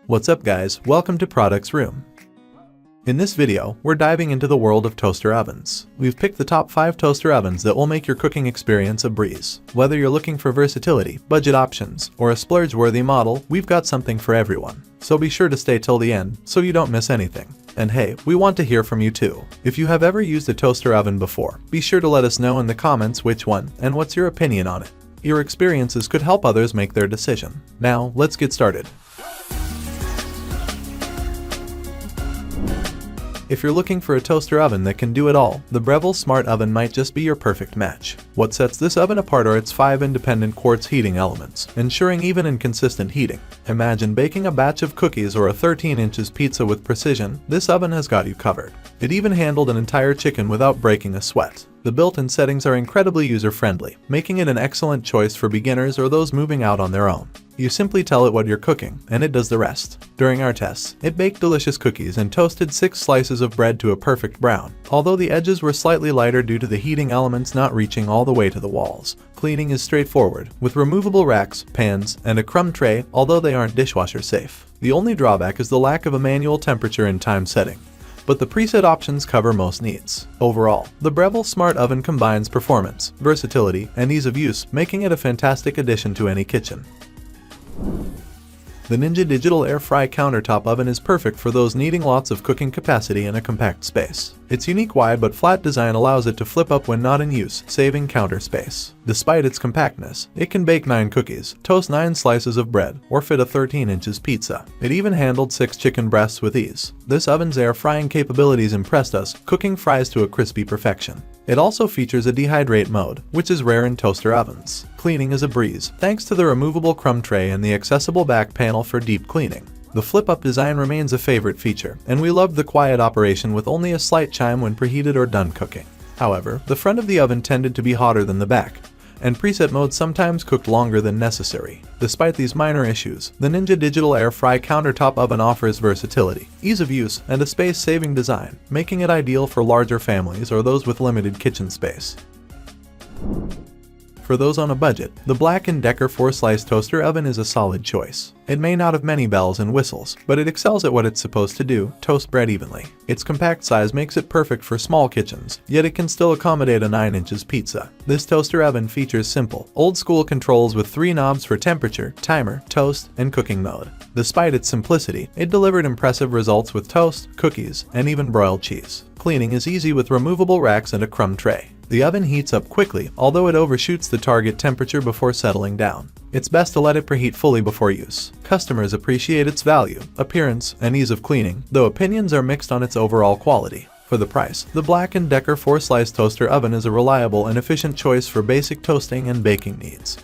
What's up guys, welcome to Products Room. In this video, we're diving into the world of toaster ovens. We've picked the top 5 toaster ovens that will make your cooking experience a breeze. Whether you're looking for versatility, budget options, or a splurge-worthy model, we've got something for everyone. So be sure to stay till the end so you don't miss anything. And hey, we want to hear from you too. If you have ever used a toaster oven before, be sure to let us know in the comments which one and what's your opinion on it. Your experiences could help others make their decision. Now, let's get started. If you're looking for a toaster oven that can do it all, the Breville Smart Oven might just be your perfect match. What sets this oven apart are its 5 independent quartz heating elements, ensuring even and consistent heating. Imagine baking a batch of cookies or a 13 inches pizza with precision, this oven has got you covered. It even handled an entire chicken without breaking a sweat. The built-in settings are incredibly user-friendly, making it an excellent choice for beginners or those moving out on their own. You simply tell it what you're cooking, and it does the rest. During our tests, it baked delicious cookies and toasted 6 slices of bread to a perfect brown, although the edges were slightly lighter due to the heating elements not reaching all the way to the walls. Cleaning is straightforward, with removable racks, pans, and a crumb tray, although they aren't dishwasher safe. The only drawback is the lack of a manual temperature and time setting, but the preset options cover most needs. Overall, the Breville Smart Oven combines performance, versatility, and ease of use, making it a fantastic addition to any kitchen. The Ninja Digital Air Fry Countertop Oven is perfect for those needing lots of cooking capacity in a compact space. Its unique wide but flat design allows it to flip up when not in use, saving counter space. Despite its compactness, it can bake 9 cookies, toast 9 slices of bread, or fit a 13 inches pizza. It even handled 6 chicken breasts with ease. This oven's air frying capabilities impressed us, cooking fries to a crispy perfection. It also features a dehydrate mode, which is rare in toaster ovens. Cleaning is a breeze, thanks to the removable crumb tray and the accessible back panel for deep cleaning. The flip-up design remains a favorite feature, and we loved the quiet operation with only a slight chime when preheated or done cooking. However, the front of the oven tended to be hotter than the back, and preset mode sometimes cooked longer than necessary. Despite these minor issues, the Ninja Digital Air Fry Countertop Oven offers versatility, ease of use, and a space-saving design, making it ideal for larger families or those with limited kitchen space. For those on a budget, the Black & Decker 4-slice toaster oven is a solid choice. It may not have many bells and whistles, but it excels at what it's supposed to do, toast bread evenly. Its compact size makes it perfect for small kitchens, yet it can still accommodate a 9 inches pizza. This toaster oven features simple, old-school controls with 3 knobs for temperature, timer, toast, and cooking mode. Despite its simplicity, it delivered impressive results with toast, cookies, and even broiled cheese. Cleaning is easy with removable racks and a crumb tray. The oven heats up quickly, although it overshoots the target temperature before settling down. It's best to let it preheat fully before use. Customers appreciate its value, appearance, and ease of cleaning, though opinions are mixed on its overall quality. For the price, the Black & Decker 4-slice toaster oven is a reliable and efficient choice for basic toasting and baking needs.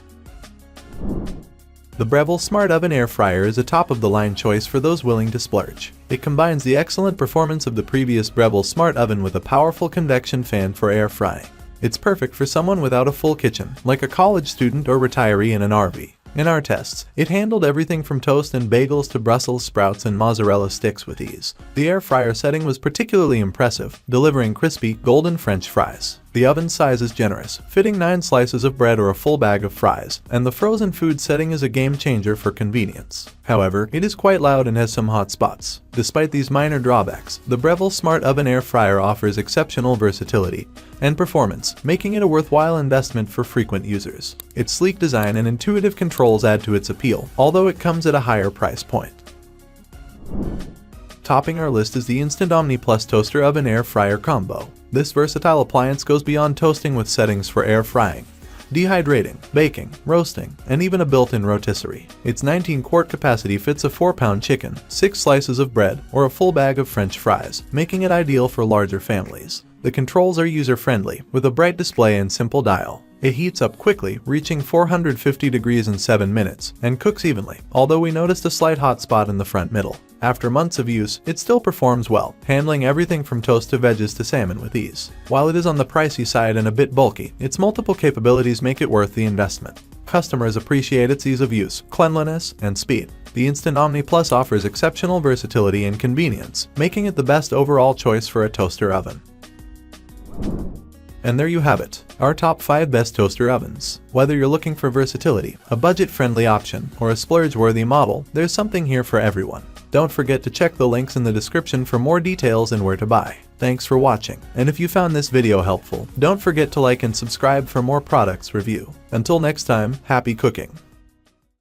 The Breville Smart Oven Air Fryer is a top-of-the-line choice for those willing to splurge. It combines the excellent performance of the previous Breville Smart Oven with a powerful convection fan for air frying. It's perfect for someone without a full kitchen, like a college student or retiree in an RV. In our tests, it handled everything from toast and bagels to Brussels sprouts and mozzarella sticks with ease. The air fryer setting was particularly impressive, delivering crispy, golden French fries. The oven size is generous, fitting 9 slices of bread or a full bag of fries, and the frozen food setting is a game changer for convenience. However, it is quite loud and has some hot spots. Despite these minor drawbacks, the Breville Smart Oven Air Fryer offers exceptional versatility and performance, making it a worthwhile investment for frequent users. Its sleek design and intuitive controls add to its appeal, although it comes at a higher price point. Topping our list is the Instant Omni Plus Toaster Oven Air Fryer Combo. This versatile appliance goes beyond toasting with settings for air frying, dehydrating, baking, roasting, and even a built-in rotisserie. Its 19-quart capacity fits a 4-pound chicken, 6 slices of bread, or a full bag of French fries, making it ideal for larger families. The controls are user-friendly, with a bright display and simple dial. It heats up quickly, reaching 450 degrees in 7 minutes, and cooks evenly, although we noticed a slight hot spot in the front middle. After months of use, it still performs well, handling everything from toast to veggies to salmon with ease. While it is on the pricey side and a bit bulky, its multiple capabilities make it worth the investment. Customers appreciate its ease of use, cleanliness, and speed. The Instant Omni Plus offers exceptional versatility and convenience, making it the best overall choice for a toaster oven. And there you have it, our top 5 best toaster ovens. Whether you're looking for versatility, a budget-friendly option, or a splurge-worthy model, there's something here for everyone. Don't forget to check the links in the description for more details and where to buy. Thanks for watching, and if you found this video helpful, don't forget to like and subscribe for more products review. Until next time, happy cooking!